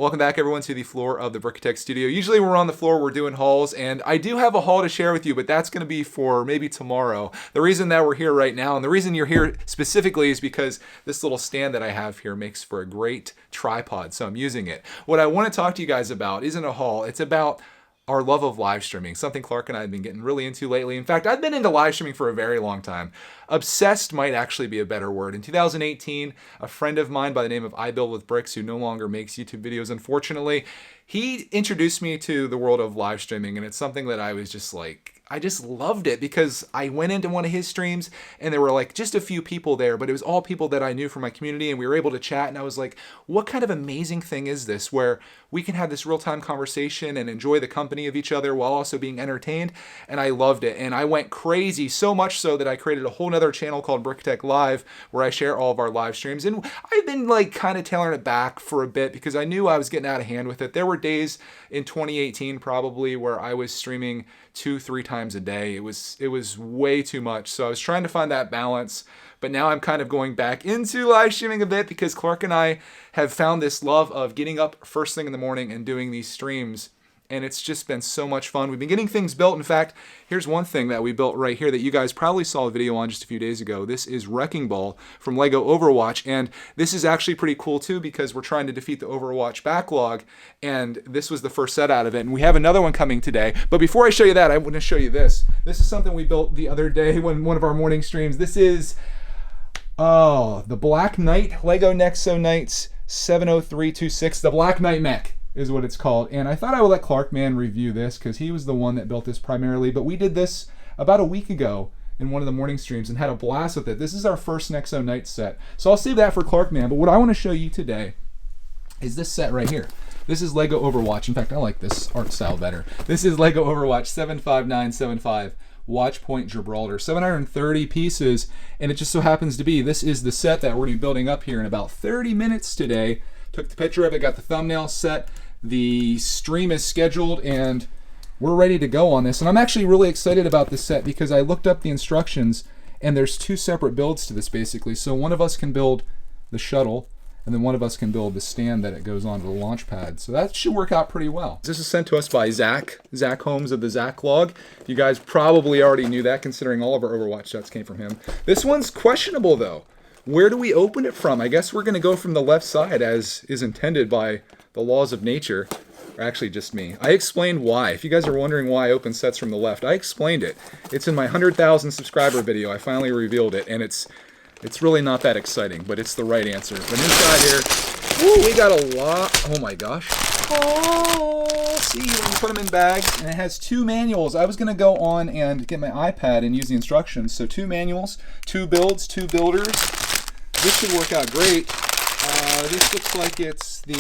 Welcome back, everyone, to the floor of the brickitect studio. Usually we're on the floor, we're doing hauls, and I do have a haul to share with you, but that's going to be for maybe tomorrow. The reason that we're here right now, and the reason you're here specifically, is because this little stand that I have here makes for a great tripod, so I'm using it. What I want to talk to you guys about isn't a haul, it's about our love of live streaming, something Clark and I have been getting really into lately. In fact, I've been into live streaming for a very long time. Obsessed might actually be a better word. In 2018, a friend of mine by the name of I Build With Bricks, who no longer makes YouTube videos, unfortunately, he introduced me to the world of live streaming, and it's something that I was just like, I just loved it because I went into one of his streams and there were like just a few people there, but it was all people that I knew from my community, and we were able to chat, and I was like, what kind of amazing thing is this where we can have this real-time conversation and enjoy the company of each other while also being entertained? And I loved it, and I went crazy, so much so that I created a whole nother channel called Brickitect Live where I share all of our live streams, and I've been like kind of tailoring it back for a bit because I knew I was getting out of hand with it. There were days in 2018 probably where I was streaming 2-3 times a day. It was way too much, so I was trying to find that balance. But now I'm kind of going back into live streaming a bit because Clark and I have found this love of getting up first thing in the morning and doing these streams. And it's just been so much fun. We've been getting things built. In fact, here's one thing that we built right here that you guys probably saw a video on just a few days ago. This is Wrecking Ball from Lego Overwatch. And this is actually pretty cool too because we're trying to defeat the Overwatch Backlog. And this was the first set out of it. And we have another one coming today. But before I show you that, I want to show you this. This is something we built the other day when one of our morning streams. This is the Black Knight, Lego Nexo Knights 70326, the Black Knight Mech is what it's called. And I thought I would let Clark Man review this because he was the one that built this primarily, but we did this about a week ago in one of the morning streams and had a blast with it. This is our first Nexo Knight set. So I'll save that for Clark Man, but what I want to show you today is this set right here. This is Lego Overwatch. In fact, I like this art style better. This is Lego Overwatch 75975. Watchpoint Gibraltar, 730 pieces, and it just so happens to be this is the set that we're going to be building up here in about 30 minutes today. Took the picture of it, got the thumbnail set, the stream is scheduled, and we're ready to go on this. And I'm actually really excited about this set because I looked up the instructions, and there's 2 separate builds to this basically. So one of us can build the shuttle, and then one of us can build the stand that it goes onto the launch pad. So that should work out pretty well. This is sent to us by Zach Holmes of the Backlog. You guys probably already knew that considering all of our Overwatch sets came from him. This one's questionable though. Where do we open it from? I guess we're gonna go from the left side as is intended by the laws of nature. Or actually just me. I explained why. If you guys are wondering why I open sets from the left, I explained it. It's in my 100,000 subscriber video. I finally revealed it, and it's really not that exciting, but it's the right answer. But inside here, woo, we got a lot. Oh my gosh. Oh, see, when you put them in bags, and it has 2 manuals. I was gonna go on and get my iPad and use the instructions. So 2 manuals, 2 builds, 2 builders. This should work out great. This looks like it's the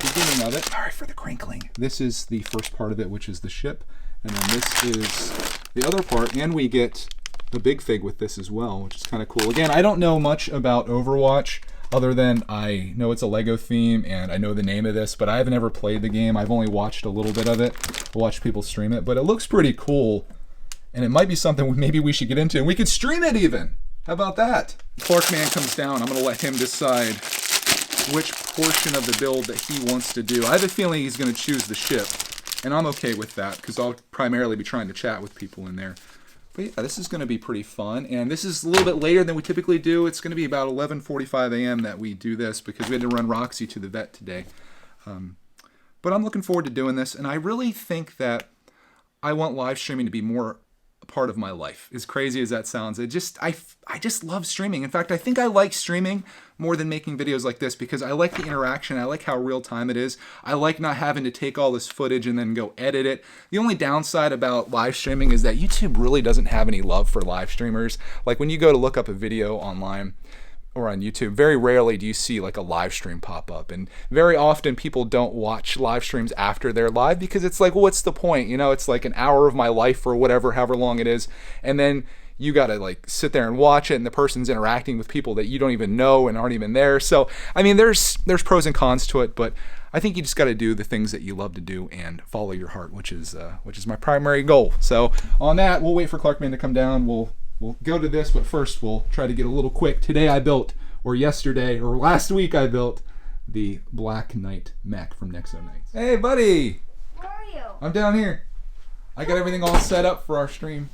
beginning of it. Sorry for the crinkling. This is the first part of it, which is the ship. And then this is the other part, and we get a big fig with this as well, which is kind of cool. Again, I don't know much about Overwatch other than I know it's a Lego theme and I know the name of this, but I haven't ever played the game. I've only watched a little bit of it, watched people stream it, but it looks pretty cool, and it might be something maybe we should get into, and we could stream it even. How about that? Clark Man comes down. I'm going to let him decide which portion of the build that he wants to do. I have a feeling he's going to choose the ship, and I'm okay with that because I'll primarily be trying to chat with people in there. But yeah, this is going to be pretty fun, and this is a little bit later than we typically do. It's going to be about 11:45 a.m. that we do this because we had to run Roxy to the vet today. But I'm looking forward to doing this, and I really think that I want live streaming to be more a part of my life. As crazy as that sounds, I just love streaming. In fact, I think I like streaming more than making videos like this because I like the interaction. I like how real time it is. I like not having to take all this footage and then go edit it. The only downside about live streaming is that YouTube really doesn't have any love for live streamers. Like when you go to look up a video online or on YouTube, very rarely do you see like a live stream pop up, and very often people don't watch live streams after they're live because it's like, well, what's the point? You know, it's like an hour of my life or whatever, however long it is, and then you gotta like sit there and watch it, and the person's interacting with people that you don't even know and aren't even there. So I mean, there's pros and cons to it, but I think you just got to do the things that you love to do and follow your heart, which is my primary goal. So on that, we'll wait for Clarkman to come down. We'll go to this, but first we'll try to get a little quick. Today I built, or yesterday, or last week I built the Black Knight mech from Nexo Knights. Hey, buddy! Where are you? I'm down here. I got everything all set up for our stream.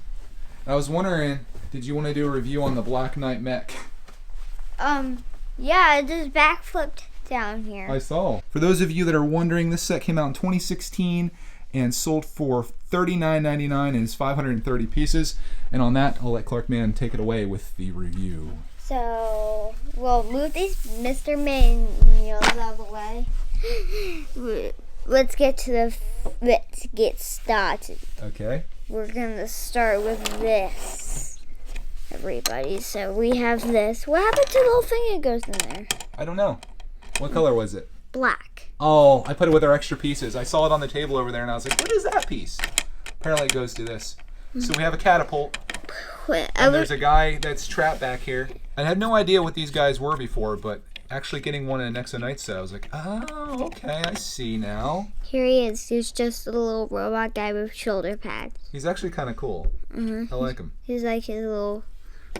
I was wondering, did you want to do a review on the Black Knight mech? Yeah, it just backflipped down here. I saw. For those of you that are wondering, this set came out in 2016 and sold for $39.99 and is 530 pieces. And on that, I'll let Clarkman take it away with the review. So, we'll move these Mr. Manuals out of the way. Let's get started. Okay. We're gonna start with this, everybody. So we have this. What happened to the little thing that goes in there? I don't know. What color was it? Black. Oh, I put it with our extra pieces. I saw it on the table over there and I was like, what is that piece? Apparently it goes to this. So we have a catapult. And there's a guy that's trapped back here. I had no idea what these guys were before, but actually getting one in a Nexo Knight set, I was like, oh, okay, I see now. Here he is. He's just a little robot guy with shoulder pads. He's actually kind of cool. I like him. He's like his little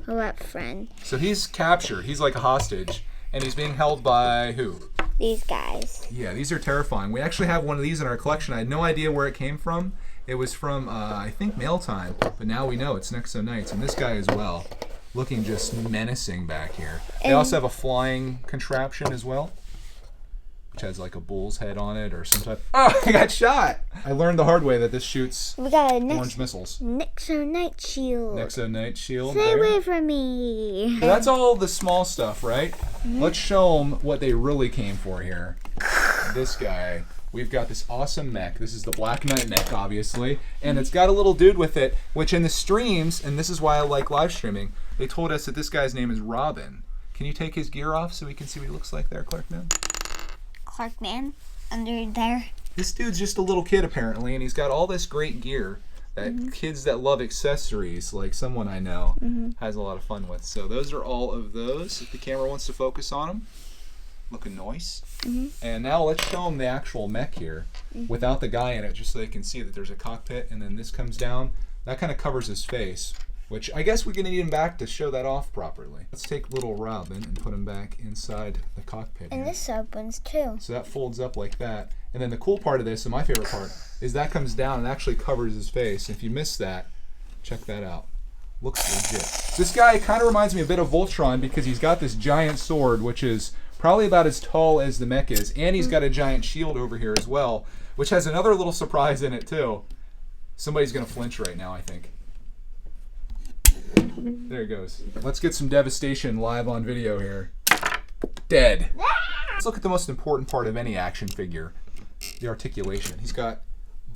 robot friend. So he's captured. He's like a hostage. And he's being held by who? These guys. Yeah, these are terrifying. We actually have one of these in our collection. I had no idea where it came from. It was from, I think, Mail Time. But now we know it's Nexo Knights. And this guy as well. Looking just menacing back here. They also have a flying contraption as well, which has like a bull's head on it or some type. Oh, I got shot! I learned the hard way that this shoots orange missiles. Nexo Knight Shield. Nexo Knight Shield. Stay away from me. So that's all the small stuff, right? Let's show them what they really came for here. This guy. We've got this awesome mech. This is the Black Knight mech, obviously. And it's got a little dude with it, which in the streams, and this is why I like live streaming, they told us that this guy's name is Robin. Can you take his gear off so we can see what he looks like there, Clarkman? Clarkman? Under there? This dude's just a little kid, apparently, and he's got all this great gear that kids that love accessories, like someone I know, has a lot of fun with. So those are all of those, if the camera wants to focus on them. Looking nice. And now let's show them the actual mech here without the guy in it, just so they can see that there's a cockpit, and then this comes down. That kind of covers his face, which I guess we're going to need him back to show that off properly. Let's take little Robin and put him back inside the cockpit And here. this opens too. So that folds up like that. And then the cool part of this, and my favorite part, is that comes down and actually covers his face. If you missed that, check that out. Looks legit. This guy kind of reminds me a bit of Voltron because he's got this giant sword, which is probably about as tall as the mech is. And he's got a giant shield over here as well, which has another little surprise in it too. Somebody's going to flinch right now, I think. There it goes. Let's get some devastation live on video here. Dead. Let's look at the most important part of any action figure, the articulation. He's got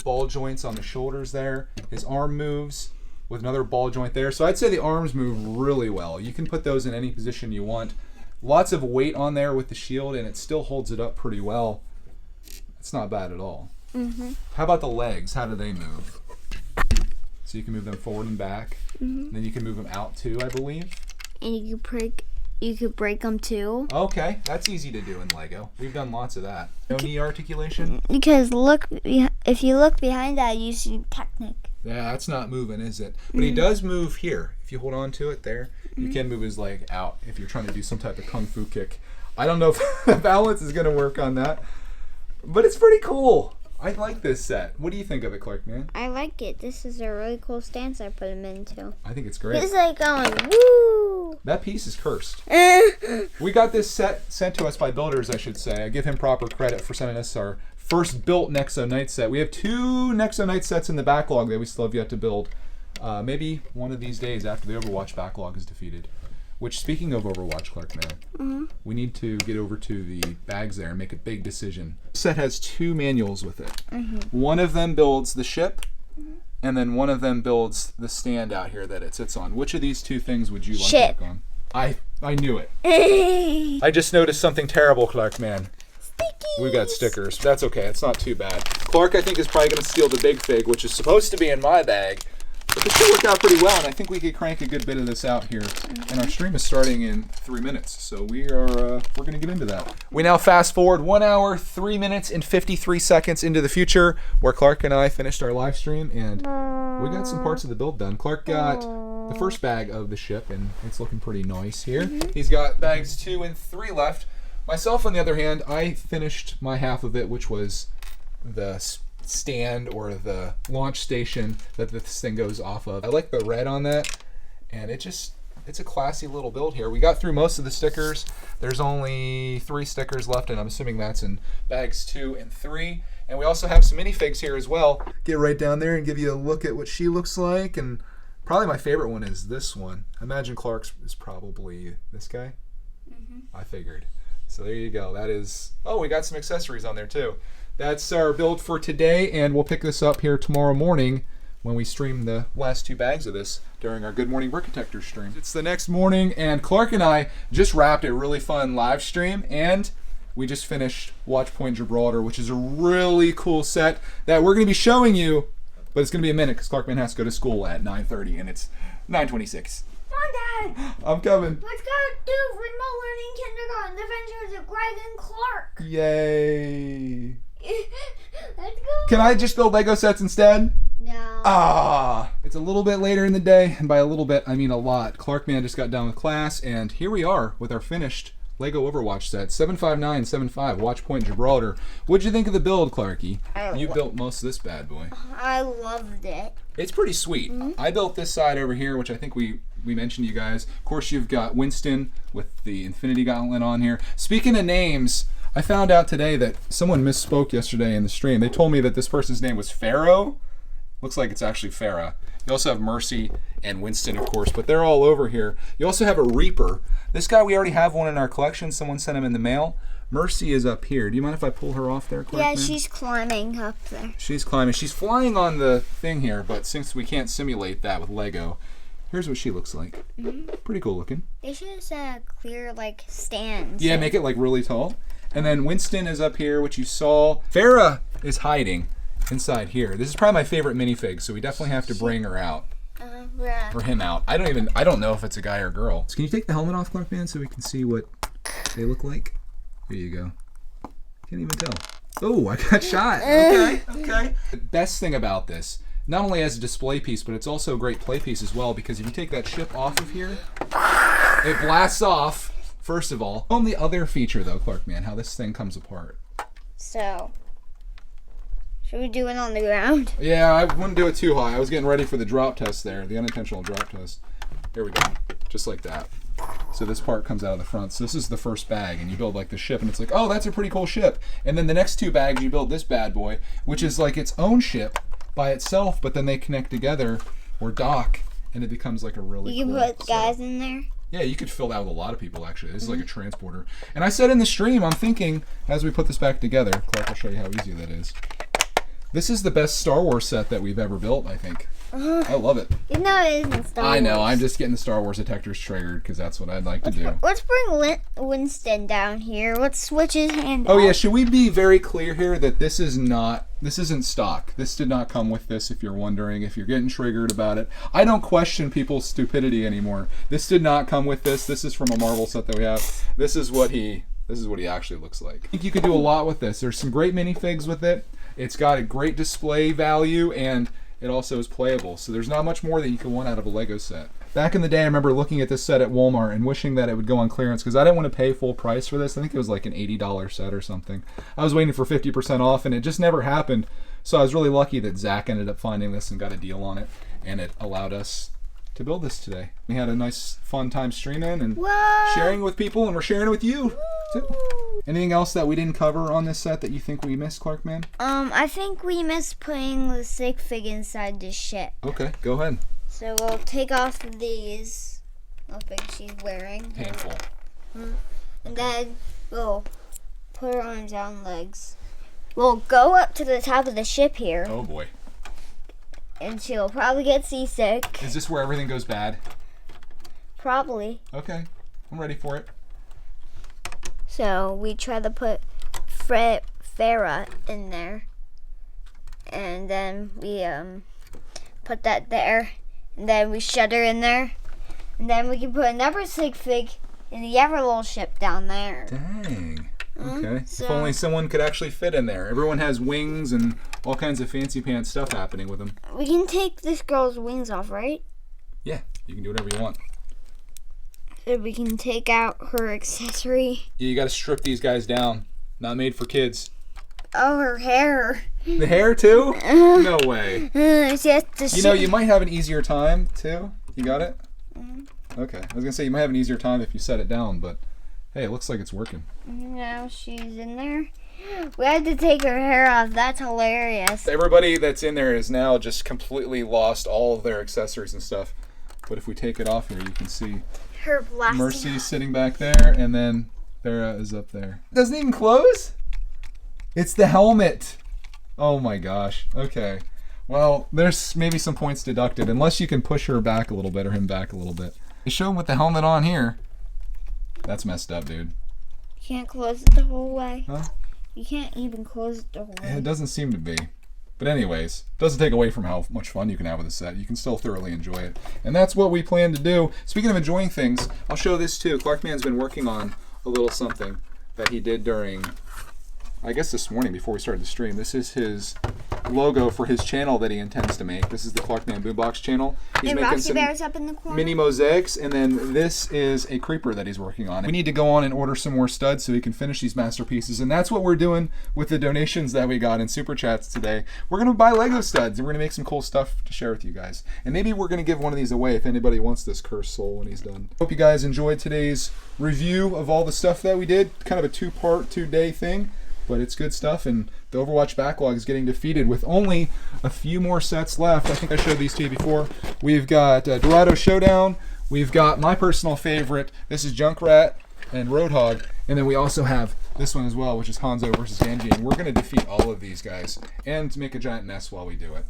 ball joints on the shoulders there. His arm moves with another ball joint there. So I'd say the arms move really well. You can put those in any position you want. Lots of weight on there with the shield, and it still holds it up pretty well. It's not bad at all. How about the legs? How do they move? So you can move them forward and back. Then you can move them out too, I believe. And you could break them too. Okay, that's easy to do in Lego. We've done lots of that. No knee articulation? Because if you look behind that, you see Technic. Yeah, that's not moving, is it? But he does move here. If you hold on to it there, you can move his leg out if you're trying to do some type of kung fu kick. I don't know if the balance is going to work on that, but it's pretty cool. I like this set. What do you think of it, Clark, man? I like it. This is a really cool stance I put him into. I think it's great. He's like going, woo! That piece is cursed. We got this set sent to us by builders, I should say. I give him proper credit for sending us our first built Nexo Knight set. We have 2 Nexo Knight sets in the backlog that we still have yet to build. Maybe one of these days after the Overwatch backlog is defeated. Which, speaking of Overwatch, Clark, man, we need to get over to the bags there and make a big decision. This set has 2 manuals with it. One of them builds the ship, and then one of them builds the stand out here that it sits on. Which of these 2 things would you like to work on? I knew it. I just noticed something terrible, Clark, man. We got stickers. That's okay. It's not too bad. Clark, I think, is probably going to steal the big fig, which is supposed to be in my bag. But this should work out pretty well, and I think we could crank a good bit of this out here. And our stream is starting in 3 minutes, so we're going to get into that. We now fast forward 1 hour, 3 minutes, and 53 seconds into the future, where Clark and I finished our live stream, and we got some parts of the build done. Clark got the first bag of the ship, and it's looking pretty nice here. He's got bags 2 and 3 left. Myself, on the other hand, I finished my half of it, which was the stand or the launch station that this thing goes off of. I like the red on that, and it's a classy little build here. We got through most of the stickers. There's only 3 stickers left, and I'm assuming that's in bags 2 and 3. And we also have some minifigs here as well. Get right down there and give you a look at what she looks like. And probably my favorite one is this one. I imagine Clark's is probably this guy. I figured. So there you go. That is, oh, we got some accessories on there too. That's our build for today, and we'll pick this up here tomorrow morning when we stream the last 2 bags of this during our Good Morning Brickitector stream. It's the next morning, and Clark and I just wrapped a really fun live stream, and we just finished Watchpoint Gibraltar, which is a really cool set that we're going to be showing you, but it's going to be a minute because Clarkman has to go to school at 9:30, and it's 9:26. Come on, Dad. I'm coming. Let's go do remote learning kindergarten. Adventures of Greg and Clark. Yay. Let's go. Can I just build Lego sets instead? No. Ah, it's a little bit later in the day, and by a little bit, I mean a lot. Clarkman just got done with class, and here we are with our finished Lego Overwatch set, 75975 Watchpoint Gibraltar. What'd you think of the build, Clarky? You built most of this bad boy. I loved it. It's pretty sweet. I built this side over here, which I think we mentioned to you guys. Of course, you've got Winston with the Infinity Gauntlet on here. Speaking of names, I found out today that someone misspoke yesterday in the stream. They told me that this person's name was Pharaoh. Looks like it's actually Farah. You also have Mercy and Winston, of course, but they're all over here. You also have a Reaper. This guy, we already have one in our collection. Someone sent him in the mail. Mercy is up here. Do you mind if I pull her off there, Clark? Yeah, she's climbing up there. She's climbing. She's flying on the thing here, but since we can't simulate that with Lego, here's what she looks like. Pretty cool looking. They should just clear, like, stands. Yeah, make it, like, really tall. And then Winston is up here, which you saw. Farah is hiding inside here. This is probably my favorite minifig, so we definitely have to bring her out. Or him out. I don't know if it's a guy or girl. So can you take the helmet off, Clarkman, so we can see what they look like? Here you go. Can't even tell. Oh, I got shot. Okay. The best thing about this, not only as a display piece, but it's also a great play piece as well, because if you take that ship off of here, it blasts off, first of all. On the other feature, though, Clarkman, how this thing comes apart. So, should we do it on the ground? Yeah, I wouldn't do it too high. I was getting ready for the drop test there, the unintentional drop test. Here we go. Just like that. So this part comes out of the front. So this is the first bag, and you build like the ship, and it's like, oh, that's a pretty cool ship. And then the next 2 bags, you build this bad boy, which is like its own ship by itself, but then they connect together or dock, and it becomes like a really You cool can put guys setup. in there? Yeah, you could fill that with a lot of people, actually. This is like a transporter. And I said in the stream, I'm thinking, as we put this back together, Clark will show you how easy that is. This is the best Star Wars set that we've ever built, I think. I love it. You know it isn't Star Wars. I know, I'm just getting the Star Wars detectors triggered because that's what I'd like to do. Let's bring Winston down here. Let's switch his hand Oh out. yeah, should we be very clear here that this isn't stock. This did not come with this, if you're wondering, if you're getting triggered about it. I don't question people's stupidity anymore. This did not come with this. This is from a Marvel set that we have. This is what he actually looks like. I think you could do a lot with this. There's some great minifigs with it. It's got a great display value, and it also is playable. So there's not much more that you can want out of a Lego set. Back in the day, I remember looking at this set at Walmart and wishing that it would go on clearance because I didn't want to pay full price for this. I think it was like an $80 set or something. I was waiting for 50% off, and it just never happened. So I was really lucky that Zach ended up finding this and got a deal on it, and it allowed us to build this today. We had a nice, fun time streaming and sharing it with people, and we're sharing it with you too. Anything else that we didn't cover on this set that you think we missed, Clarkman? I think we missed putting the sig fig inside the ship. Okay, go ahead. So we'll take off these little things she's wearing. Painful. And then we'll put her arms out and legs. We'll go up to the top of the ship here. Oh boy. And she'll probably get seasick. Is this where everything goes bad? Probably. Okay, I'm ready for it. So we try to put Farah in there. And then we put that there. And then we shut her in there. And then we can put another sig fig in the other little ship down there. Dang. Okay. So- If only someone could actually fit in there. Everyone has wings and all kinds of fancy pants stuff happening with them. We can take this girl's wings off, right? Yeah, you can do whatever you want. so we can take out her accessory. You got to strip these guys down. Not made for kids. Oh, her hair. The hair too? No way. She has to You know, you might have an easier time too. You got it? Okay. I was gonna say you might have an easier time if you set it down, but hey, it looks like it's working. Now she's in there. We had to take her hair off. That's hilarious. Everybody that's in there is now just completely lost all of their accessories and stuff. But if we take it off here, you can see Her blasting. Mercy's sitting back there, and then Farah is up there. It doesn't even close? It's the helmet. Oh my gosh. Okay. Well, there's maybe some points deducted, unless you can push her back a little bit or him back a little bit. You show him with the helmet on here. That's messed up, dude. You can't close it the whole way. Huh? You can't even close it the whole way. It doesn't seem to be. But anyways, doesn't take away from how much fun you can have with the set. You can still thoroughly enjoy it. And that's what we plan to do. Speaking of enjoying things, I'll show this too. Clarkman's been working on a little something that he did during, I guess this morning before we started the stream. This is his logo for his channel that he intends to make. This is the Clarkman Boombox channel. He's And making Roxy some Bear's up in the corner. mini mosaics, and then this is a creeper that he's working on. We need to go on and order some more studs so we can finish these masterpieces, and that's what we're doing with the donations that we got in Super Chats today. We're going to buy Lego studs, and we're going to make some cool stuff to share with you guys. And maybe we're going to give one of these away if anybody wants this cursed soul when he's done. Hope you guys enjoyed today's review of all the stuff that we did. Kind of a two-part, two-day thing. But it's good stuff, and the Overwatch backlog is getting defeated with only a few more sets left. I think I showed these to you before. We've got Dorado Showdown. We've got my personal favorite. This is Junkrat and Roadhog. And then we also have this one as well, which is Hanzo versus Angie. And we're going to defeat all of these guys and make a giant mess while we do it.